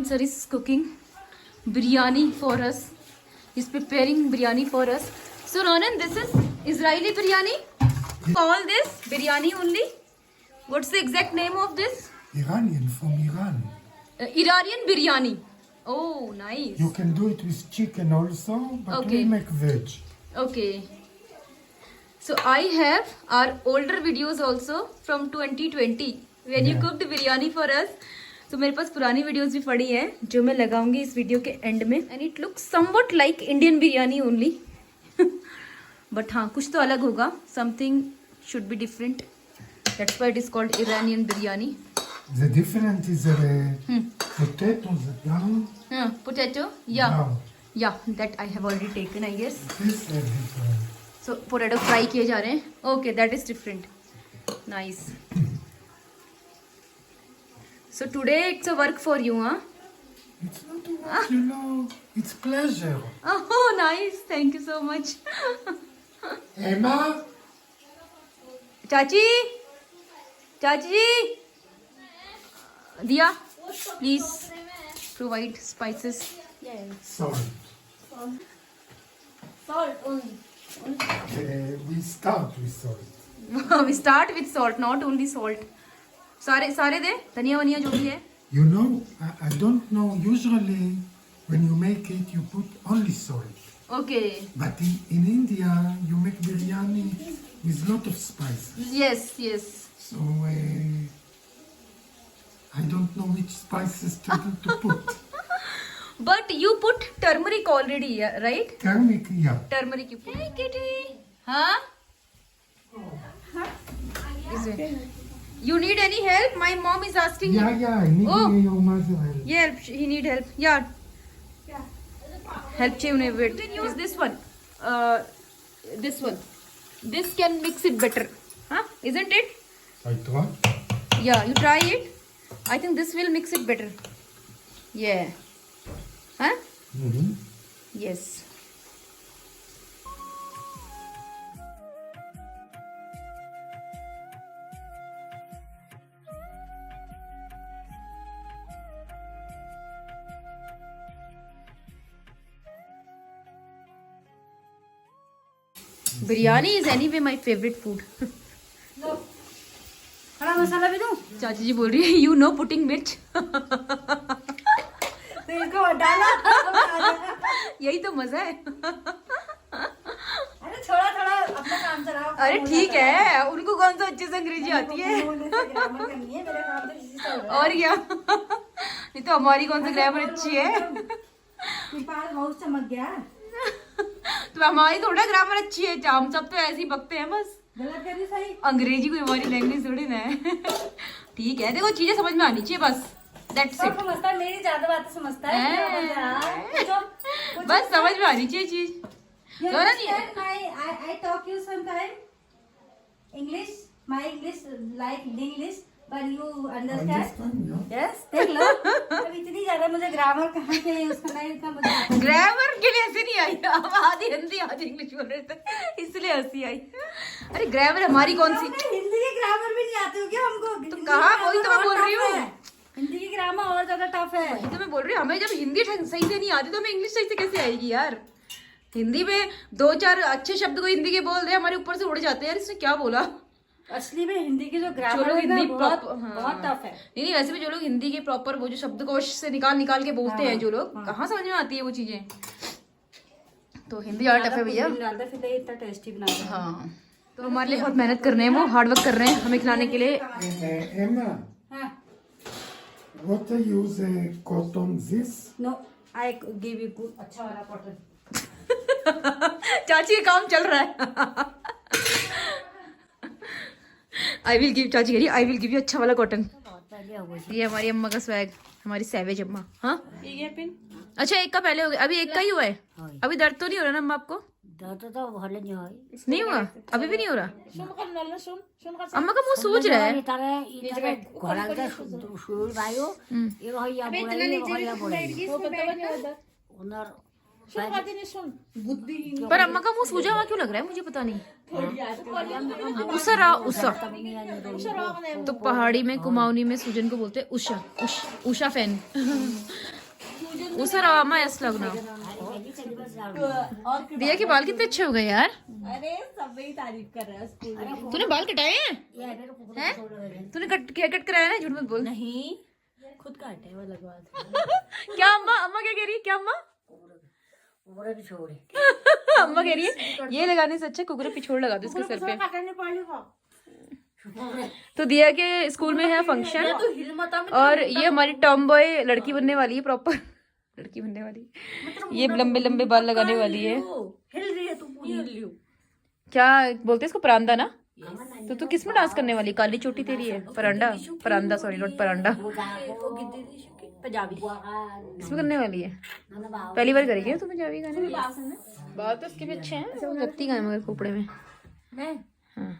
sir is cooking biryani for us. He's preparing biryani for us. So Ronan, this is Israeli biryani. Call this biryani only. What's the exact name of this? Iranian from Iran. Iranian biryani. Oh, nice. You can do it with chicken also, but Okay. we make veg. Okay. So I have our older videos also from 2020 when you Yeah. cooked biryani for us. तो मेरे पास पुरानी videos भी पड़ी हैं जो मैं लगाऊंगी इस वीडियो के एंड में. And it looks something like Indian biryani only. But हाँ, कुछ तो अलग होगा. Something should be different. That's why it is called Iranian biryani. The difference is potatoes down. Potato या Down. या that I have already taken I guess. This is different. So potato fry किए जा रहे हैं. Okay, that is different. Nice. So today it's a work for you. हाँ. It's not a work, you know. It's pleasure. Oh nice, thank you so much. Emma, चाची, चाची ji, Diya please provide spices. salt. Salt only. We start with salt. We start with salt, not only salt. सारे सारे दे, धनिया वनिया जो भी है. You know, I don't know. Usually, when you make it, you put only salt. Okay. But in India, you make biryani with lot of spices. Yes yes. So I don't know which spices to put. But you put turmeric already, right? Turmeric, yeah. Turmeric you put. Kitty. हाँ. You need any help? My mom is asking you. Yeah, I need Oh. your mother help. Yeah, he need help. Yeah. Help चाहिए उन्हें. Wait. You can use this one. This one. This can mix it better. Huh? Isn't it? I try. Yeah, you try it. I think this will mix it better. Yeah. Huh? Mm-hmm. Yes. Biryani is anyway my favorite food. खड़ा मसाला भी दूं? चाची जी बोल रही है you know putting मिर्च. तो इसको डाला. यही तो मजा है. अरे थोड़ा थोड़ा अपना काम चलाओ. अरे ठीक है, उनको कौन सा अच्छे से अंग्रेजी आती है. ग्रामर करनी है. मेरा काम तो किसी से हो रहा है. और क्या. नहीं तो हमारी कौन सी ग्रामर अच्छी है. कृपाल बहुत चमक गया. तो हमारी थोड़ा ग्रामर अच्छी है. हम सब तो ऐसे ही बकते हैं बस. गलत कर दी सही. अंग्रेजी कोई हमारी लैंग्वेज थोड़ी ना है. ठीक है, देखो चीजें समझ में आनी चाहिए बस. दैट्स सब इट. समझता है. मेरी ज्यादा बातें समझता है. बस समझ में आनी चाहिए चीज. You तो ना नहीं- understand I talk you sometime English. My English like English, but you understand? Understand, yeah? Yes. देख लो. अब इतनी ज्यादा मुझे ग्रामर कहाँ से यूज करना है इनका मुझे. ग्रामर के लिए हंसी नहीं आई. अब आधी हिंदी आधी इंग्लिश बोल रहे थे इसलिए हंसी आई. अरे ग्रामर हमारी कौन सी. हिंदी की ग्रामर भी नहीं आती हो क्या हमको? तो कहाँ? वही तो मैं बोल रही हूँ. हिंदी की ग्रामर और ज्यादा टफ है. वही तो मैं बोल रही हूँ. हमें जब हिंदी सही से नहीं आती तो हमें इंग्लिश सही से कैसे आएगी यार. हिंदी में दो चार अच्छे शब्द को हिंदी के बोल रहे हैं, हमारे ऊपर से उड़ जाते हैं यार. इसने क्या बोला. असली में हिंदी की जो जो ग्रामर लोग है ना हिंदी बहुत proper- हाँ। बहुत टफ है. नहीं वैसे भी जो लोग हिंदी के प्रॉपर वो जो शब्दकोश से निकाल निकाल के बोलते हैं जो लोग, कहाँ समझ में आती है वो चीजें. तो हिंदी ज्यादा टफ है भैया. डालते फिर इतना टेस्टी बनाते हैं. हाँ, तो हमारे लिए बहुत मेहनत कर रहे हैं, वो हार्ड वर्क कर रहे हैं हमें खिलाने के लिए. Emma, हाँ. what I use cotton this? No I give you good अच्छा वाला कॉटन. चाची का काम चल रहा है. I will give. चाची कह रही आई विल गिव यू अच्छा वाला कॉटन. ये हमारी अम्मा का स्वैग, हमारी सैवेज अम्मा. हाँ अच्छा, एक का पहले हो गया, अभी एक का ही हुआ है. अभी दर्द तो नहीं हो रहा ना अम्मा आपको? दर्द तो भले नहीं হয়. नहीं हुआ अभी भी नहीं हो रहा. अम्मा का मुंह सूज रहा है. ঘোড়াটা শুরু বায়ু এর হইয়া বলে হইয়া বলে ওনার पर अम्मा का मुंह सूजा हुआ क्यों लग रहा है मुझे पता नहीं. उषा रहा उषा। तो पहाड़ी में कुमाऊनी में सुजन को बोलते हैं उषा। उषा फैन उषा रामा ऐसा लगना। दिया के बाल कितने अच्छे हो गए यार। अरे सब ही तारीफ कर रहा है स्कूल। तूने बाल कटाए हैं? तूने कट कराया ना, झूठ मत बोल। नहीं खुद काटे वो लगवा क्या अम्मा क्या कह रही है? क्या अम्मा अम्मा कह रही है ये लगाने से अच्छा कुकुरे पिछोड़ लगा दो इसके सर पे। तो दिया के स्कूल में है फंक्शन और ये हमारी टॉम बॉय लड़की बनने वाली है, प्रॉपर लड़की बनने वाली। ये लंबे लंबे बाल लगाने वाली है। हिल रही है तू पूरी हिल रही हो। क्या बोलते हैं इसको? परांदा ना। तो तू किस में डांस करने वाली? काली चोटी तेरी है। परांदा सॉरी नॉट परांडा। पंजाबी इसमें करने वाली है। पहली बार करेगी ना तू पंजाबी गाने में? बाल तो उसके भी अच्छे हैं, लगती गाने मगर खोपड़े में। मैं हाँ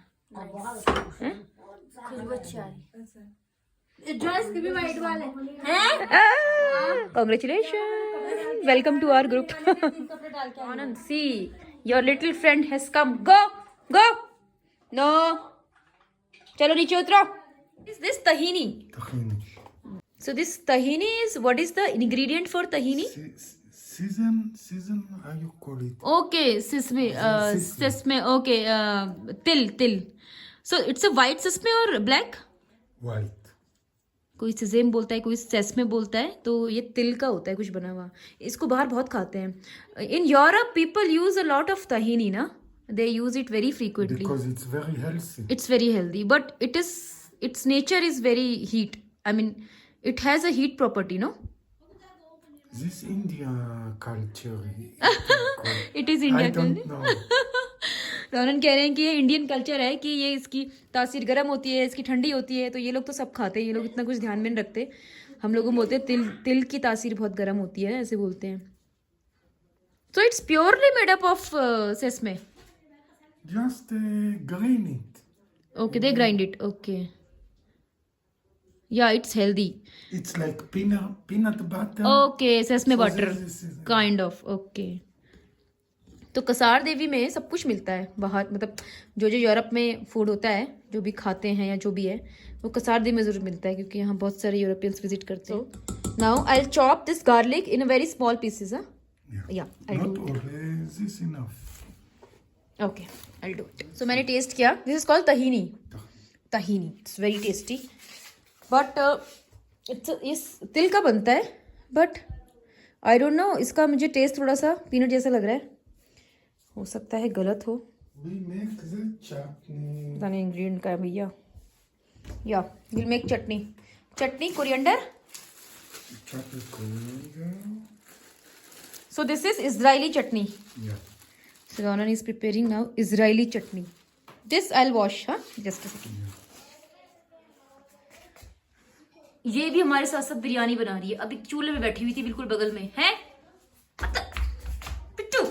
खुशबू अच्छी आ रही। ड्रेस की भी वाइट वाल है। Congratulations! Welcome to our group. Anand, see, your little friend has come. Go! No! चलो नीचे उतरो. Is this tahini? Tahini. So this tahini is, what is the ingredient for tahini? Season, how you call it? Okay, sesame. Okay, til. So it's a white sesame or black? White. कोई सेजेम बोलता है, कोई sesame बोलता है। तो ये तिल का होता है कुछ बना हुआ। इसको बाहर बहुत खाते हैं। In Europe people use a lot of tahini ना, they use it very frequently. Because it's very healthy. It's very healthy, but its nature is very heat. I mean, it has a heat property, no? This India culture. It is India I don't know. Ronan कह रहे हैं कि ये Indian culture है, कि ये इसकी तासीर गर्म होती है, इसकी ठंडी होती है। तो ये लोग तो सब खाते हैं, ये लोग इतना कुछ ध्यान में नहीं रखते। हम लोगों को बोलते हैं तिल की तासीर बहुत गर्म होती है, ऐसे बोलते हैं। So it's purely made up of sesame. Just grind it. Okay, they grind it. Okay. Yeah, it's healthy. It's like peanut butter. Okay, sesame So butter. this is- Kind of. Okay. तो कसार देवी में सब कुछ मिलता है बाहर, मतलब जो Europe में फूड होता है, जो भी खाते हैं या जो भी है, वो कसार देवी में जरूर मिलता है, क्योंकि यहाँ बहुत सारे यूरोपियंस विजिट करते हैं। Now I will chop this garlic in a very small pieces. या I Not do all. This enough. Okay, I do it. So मैंने टेस्ट किया। This is called tahini. It's very tasty, but इस तिल का बनता है, but I don't know, इसका मुझे टेस्ट थोड़ा सा पीनट जैसा लग रहा है। हो सकता है गलत हो। We make the chutney. पता नहीं इंग्रेडिएंट का है भैया। या will make chutney coriander. Chopped coriander. So this is Israeli chutney. Yeah. So Ronan is preparing now Israeli chutney. This I'll wash, huh? Just a second. ये भी हमारे साथ साथ बिरयानी बना रही है। अभी चूल्हे में बैठी हुई थी, बिल्कुल बगल में है। पिट्टू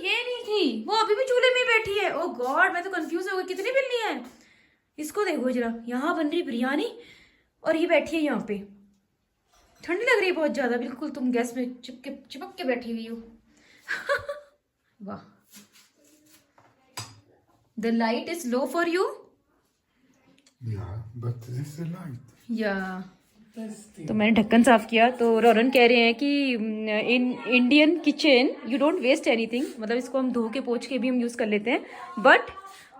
ये नहीं थी, वो अभी भी चूल्हे में ही बैठी है। ओ गॉड, मैं तो कंफ्यूज हो गई, कितनी बिल्ली है। इसको देखो जरा, यहाँ बन रही बिरयानी और ये बैठी है यहाँ पे। ठंडी लग रही है बहुत ज्यादा, बिल्कुल तुम गैस में चिपक के बैठी हुई हो। वाह, the light is low for you. Yeah, but this is light. Yeah. तो मैंने ढक्कन साफ किया। तो रोरन कह रहे हैं कि in Indian kitchen you don't waste anything, मतलब इसको हम धो के पोंछ के भी हम यूज कर लेते हैं।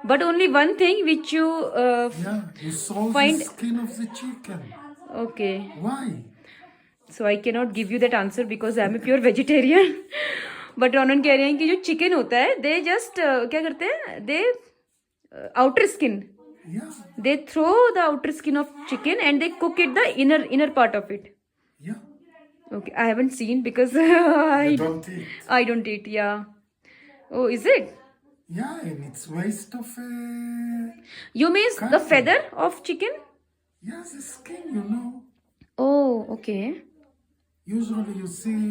But only one thing which you Yeah, you throw Find- the skin of the chicken. Okay, Why? So I can not give you that answer because I am a pure vegetarian. But Ronan कह रहे हैं कि जो chicken होता है, they just क्या करते हैं, they outer skin, Yeah, they throw the outer skin of chicken and they cook it the inner part of it. yeah. Okay, I haven't seen because You don't eat. I don't eat. Yeah. Oh, is it? Yeah, and it's waste of. You mean the Kind of. feather of chicken? Yeah, the skin. You know. Oh, okay. Usually, you see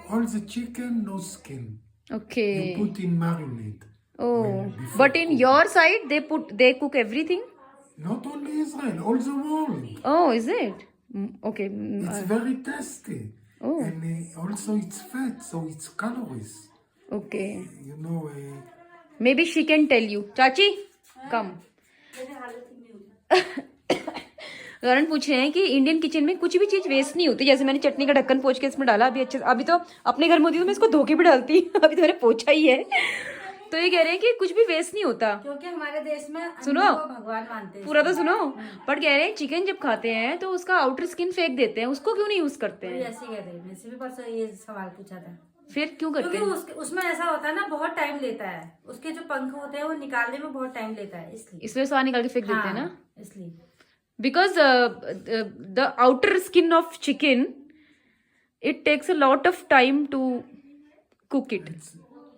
all the chicken, no skin. Okay. You put in marinade. Oh, before but in your side they cook everything. Not only Israel, all the world. Oh, is it? Okay. It's very tasty. Oh. And also it's fat, so it's calories. Okay. You know, maybe she can tell you. चाची come. रौनन पूछ रहे हैं कि Indian kitchen में कुछ भी चीज waste नहीं होती. जैसे मैंने चटनी का ढक्कन पोंछ के इसमें डाला. अभी तो अपने घर में होती तो मैं इसको धो के भी डालती. अभी तो मैंने पोंछा ही है. तो ये कह रहे हैं कि कुछ भी वेस्ट नहीं होता. क्योंकि हमारे देश में सुनो, अन्नों को भगवान मानते हैं. पूरा तो सुनो. बट कह रहे हैं चिकन जब खाते हैं तो उसका आउटर स्किन फेंक देते हैं. उसको क्यों नहीं यूज करते कोई हैं? ऐसे ही कहते हैं. मैंने भी परसों ये सवाल पूछा था. फिर क्यों करते क्योंकि हैं? उसमें ऐसा होता है ना, बहुत टाइम लेता है. उसके जो पंख होते हैं वो निकालने में बहुत टाइम लेता है, इसलिए. इसलिए सारा निकाल के फेंक देते हैं ना. हाँ, इसलिए. Because the outer skin of chicken, it takes a lot of time to cook it.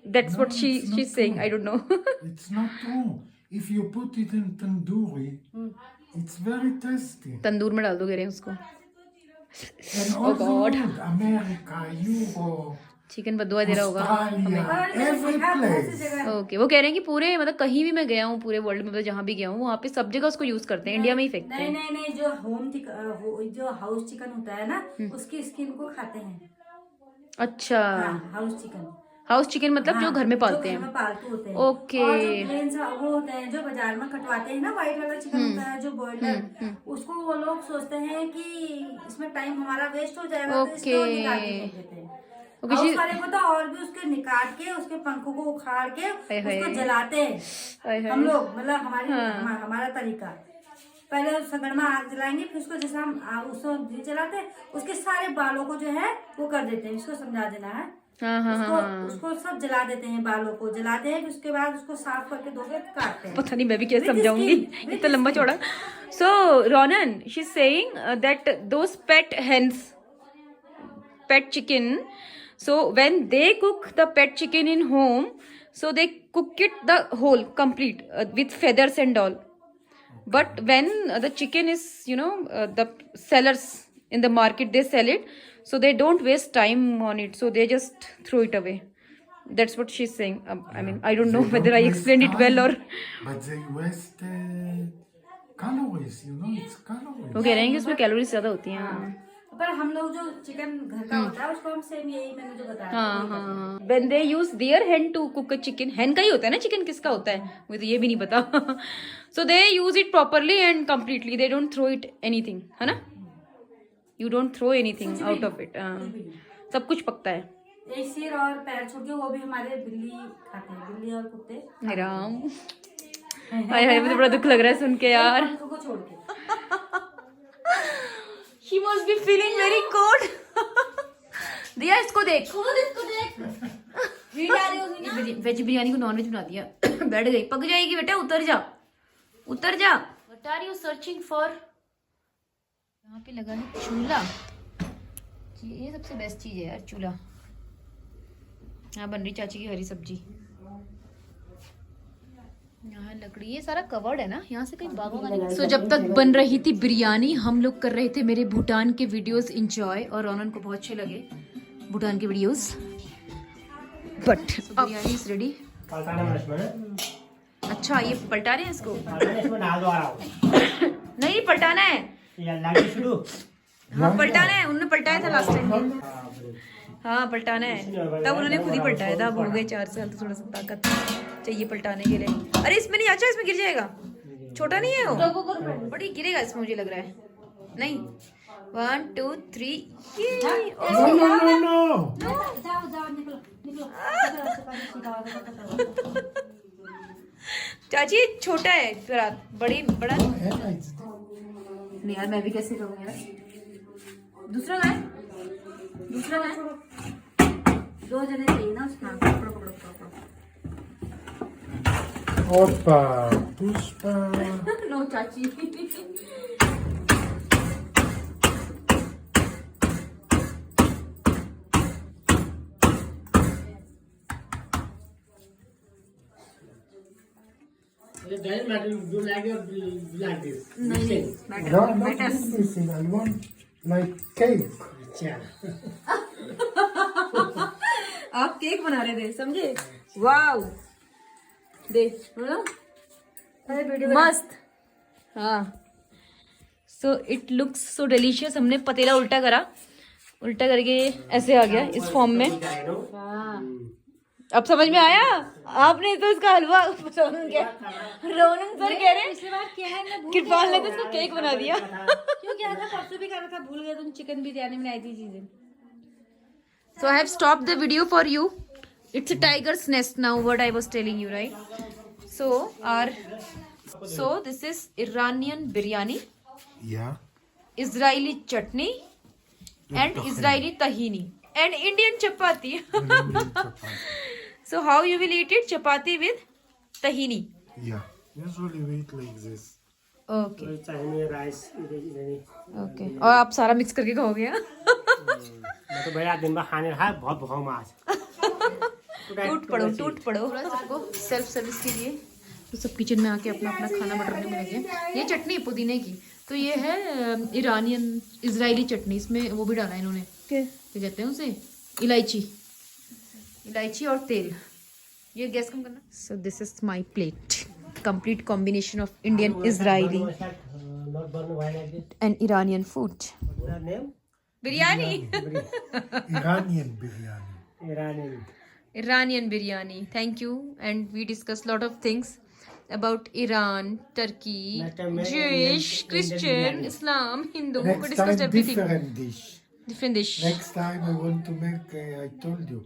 That's what it's not she's saying. true. I don't know. It's not true. If you put it in tandoori, it's very tasty. तंदूर में डाल दो कह रहे हैं उसको. And all the God. world, America, Europe, chicken बदुआ दे रहा होगा. Australia, every place. ओके. वो कह रहे हैं कि पूरे मतलब कहीं भी मैं गया हूँ पूरे वर्ल्ड में, मतलब जहाँ भी गया हूँ वहाँ पे सब जगह उसको यूज करते हैं. इंडिया में ही फेंकते नहीं हैं. नहीं नहीं, जो हाउस चिकन होता है ना, उसकी स्किन को खाते हैं. अच्छा. House chicken. हाउस चिकन मतलब जो घर में पालते जो घर में हैं. पालतू होते हैं. ओके. और जो plain वो होते हैं जो बाजार में कटवाते हैं ना, व्हाइट वाला चिकन होता है जो बॉयलर, उसको वो लोग सोचते हैं कि इसमें टाइम हमारा वेस्ट हो जाएगा, तो इसको निकाल के फेंक देते हैं. हाउस वाले को तो और भी उसके निकाल के उसके पंखों को उखाड़ के उसको जलाते हैं हम लोग. मतलब हमारा तरीका, पहले सगड़ में आग जलाएंगे, फिर उसको जैसे हम उसको जलाते हैं, उसके सारे बालों को जो है वो कर देते हैं. इसको समझा देना है. उसको सब जला देते हैं, बालों को जलाते हैं, उसके बाद उसको साफ करके धोके काटते हैं. पता नहीं मैं भी कैसे समझाऊंगी, इतना लंबा चौड़ा. So Ronan, she is saying that those pet hens, pet chicken, so when they cook the pet chicken in home, so they cook it the whole complete with feathers and all. But when the chicken is, the sellers in the market, they sell it, so they don't waste time on it, so they just throw it away. That's what she's saying. I mean, I don't know They whether don't I waste explained it well or. time, But they waste calories, it's calories. वो कह रहे हैं कि उसमें calories ज्यादा होती हैं. पर हम लोग जो चिकन घर का होता है उसको हम सेम यही मैंने जो बताया. हाँ. When they use their hen to cook a chicken, hen का ही होता है ना चिकन, किसका होता है मुझे तो ये भी नहीं पता. So they use it properly and completely. They don't throw it anything, है ना? You don't throw anything out of it. सब कुछ पकता है. एक सिर और पैर छोड़ के वो भी हमारे बिल्ली खाते हैं, बिल्ली और कुत्ते. हाय राम, हाय हाय, मुझे बड़ा दुख लग रहा है सुन के यार. पंखों को छोड़ के. She must be feeling very cold. दिया इसको देख. वेज बिरयानी को नॉन वेज बना दिया. बैठ गई, पक जाएगी बेटा, उतर जा, उतर जा. What are you searching for? यहाँ पे लगा है चूल्हा. ये सबसे बेस्ट चीज है यार, चूल्हा. यहाँ बन रही चाची की हरी सब्जी. यहाँ लकड़ी, ये सारा कवर्ड है ना, यहाँ से कहीं भागो. सो जब तक बन रही थी बिरयानी, हम लोग कर रहे थे मेरे भूटान के वीडियोस इंजॉय, और रोनन को बहुत अच्छे लगे भूटान के videos. But biryani is ready. अच्छा, ये पलटा रहे हैं इसको. नहीं पलटाना है. हाँ पलटाना है, उन्होंने पलटाया था लास्ट टाइम. हाँ पलटाना है, तब उन्होंने खुद ही पलटाया था. अब हो गए 4 साल, तो थोड़ा सा ताकत चाहिए पलटाने के लिए. अरे इसमें नहीं, अच्छा इसमें गिर जाएगा. छोटा नहीं है वो, बट ये गिरेगा इसमें मुझे लग रहा है. नहीं, 1 2 3. No. जाओ निकलो. चाची छोटा है थोड़ा, बड़ा It's नहीं यार, मैं भी कैसे करूँगा यार. दूसरा है, दूसरा है. 2 जने चाहिए ना उसमें. पकड़ो. Opa, Puspa. नो चाची. It doesn't matter. You like it or you like this. नहीं, No, not missing. I want like cake. आप केक बना रहे थे, समझे? वाव, देख मस्त. हाँ, so it looks so delicious. हमने पतीला उल्टा करा, उल्टा करके ऐसे आ गया इस फॉर्म में. अब समझ में आया? आपने तो इसका हलवा रोनन सर कह रहे पिछली बार किया है ना, कृपाल ने तो इसका केक बना दिया। क्यों किया था? परसों भी करा था, भूल गए तुम। चिकन बिरयानी बनाई थी चीजें। So I have stopped the video for you. It's a tiger's nest now. What I was telling you, right? So this is Iranian biryani, Yeah. Israeli chutney, and Israeli tahini, and Indian chapati. So how you will eat it? Chapati with tahini. Yeah. Usually we eat like this. Okay. Chinese rice इधर Okay. और आप सारा mix करके खाओगे? हाँ? मैं तो भैया दिन भर खाने रहा बहुत भूख आज टूट पड़ो सबको सेल्फ सर्विस के लिए। तो सब किचन में आके अपना अपना खाना बटरने में लगे। ये चटनी है पुदीने की, तो ये है ईरानियन इजरायली चटनी। इसमें वो भी डाला है इन्होंने, क्या कहते हैं उसे, इलायची और तेल। ये गैस कम करना। So this is my plate, complete combination of Indian, Israeli not burn why like this and Iranian food. Name biryani Iranian biryani. Irani Iranian biryani. Thank you. And we discussed lot of things about Iran, Turkey, Next time maybe Jewish, Indian Christian, biryani. Islam, Hindu. We Next discussed time, everything. different dish. Different dish. Next time I want to make, I told you,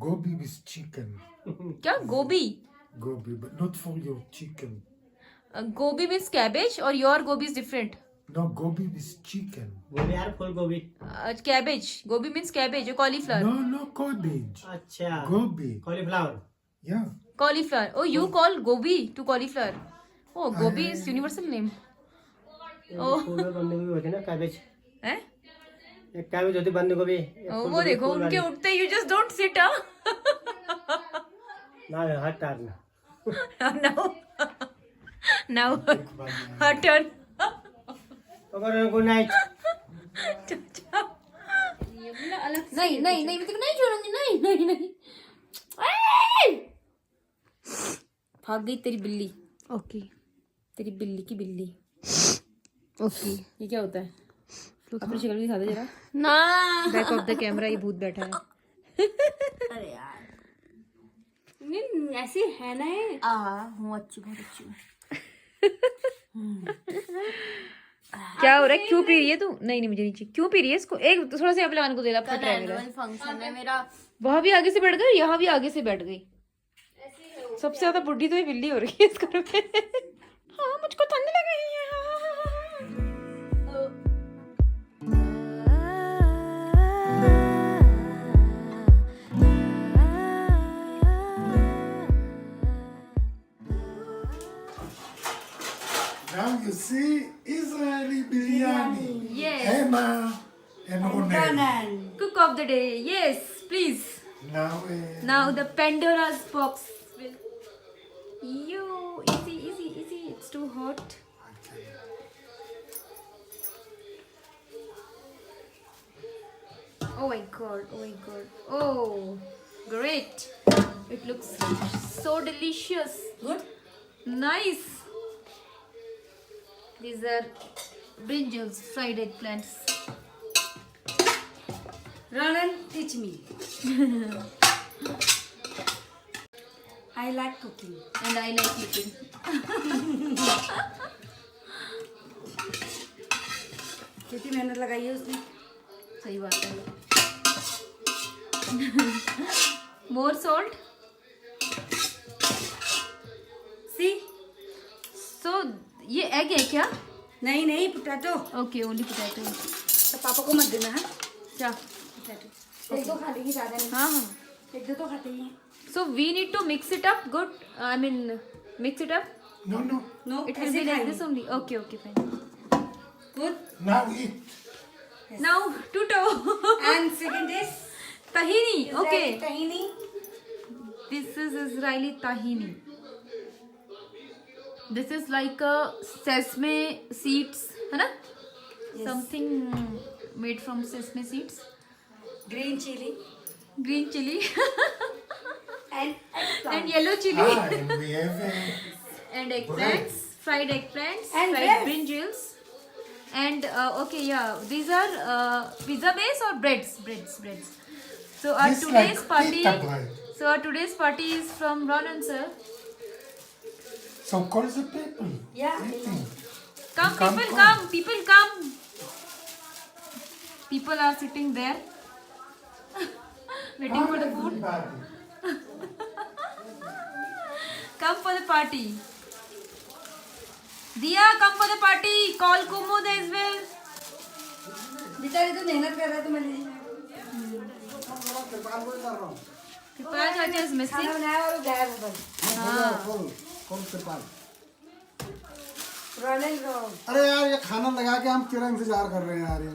gobi with chicken. क्या गोभी? Gobi, but not for your chicken. Gobi means cabbage or your gobi is different? No, gobi with chicken. गोभी यार फूल गोभी Cabbage. Gobi means cabbage or cauliflower. No cabbage. अच्छा Gobi. Cauliflower Yeah. Cauliflower. Oh, you call gobi to cauliflower. Oh, gobi is universal name. फूल में बंद गोभी होती है ना, कैबेज। हैं? एक कैबेज होती बंद गोभी। Oh, वो देखो उनके उठते you just don't sit, huh? ना हट Tarna Now her turn. Okay good night. नहीं मैं तेरे को नहीं छोड़ूंगी। नहीं भाग गई तेरी बिल्ली। ओके, तेरी बिल्ली की बिल्ली। ओके, ये क्या होता है? अपनी शक्ल भी दिखा दे जरा ना। बैक ऑफ द कैमरा ये भूत बैठा है। अरे यार, नहीं ऐसी है ना ये। हूँ अच्छी, बहुत अच्छी हूँ। क्या हो रहा है? क्यों पी रही है तू? नहीं मुझे नीचे क्यों पी रही है इसको? एक थोड़ा सा यहाँ पे लगाने को दे रहा, फट रहा है मेरा। फंक्शन है मेरा। वहां भी आगे से बैठ गई, यहाँ भी आगे से बैठ गई। सबसे ज्यादा बुढ़ी तो ये बिल्ली हो रही है इस घर में। हाँ, मुझको ठंड लग रही है। Now you see Israeli biryani. Yes. Emma and Ronen. Cook of the day. Yes, please. Now, Now the Pandora's box will. Yo, easy. It's too hot. Oh my god. Oh, great. It looks so delicious. Good. Nice. These are brinjals, fried eggplants. Ronan, teach me. I like cooking. And I like eating. कितनी मेहनत लगाई है उसने। सही बात है। More salt. See? So ये egg है क्या? नहीं पोटैटो। Okay, only potato. तो पापा को मत देना है क्या? पोटैटो। एक दो खा लेंगे, ज्यादा नहीं। हाँ। एक दो तो खाते ही हैं। So we need to mix it up. Good. I mean, mix it up. no. No, It will be like this only. Okay, fine. Good. Now eat. Now tuto. And second is Tahini. Okay. tahini. This is Israeli tahini. This is like a sesame seeds, है ना? Something made from sesame seeds. Green chili. Green chili. And And yellow chili. And we have And eggplants. Fried eggplants. And fried bread. brinjals. And okay, yeah. These are pizza base or breads. So our this today's like party. pita bread. So today's party is from Ronan sir. So call the people. Yeah. Eating. Come, Come, people, come. come, people, come. People are sitting there, waiting for the food. Come for the party. Diya, come for the party. Call Kumud as well. बेचारी तो मेहनत कर रहा है तो मैं Kripal Chacha is missing. खाना बनाया और वो गायब हो गई रोलन को अरे यार ये खाना लगा के हम तेरा इंतजार कर रहे हैं यार ये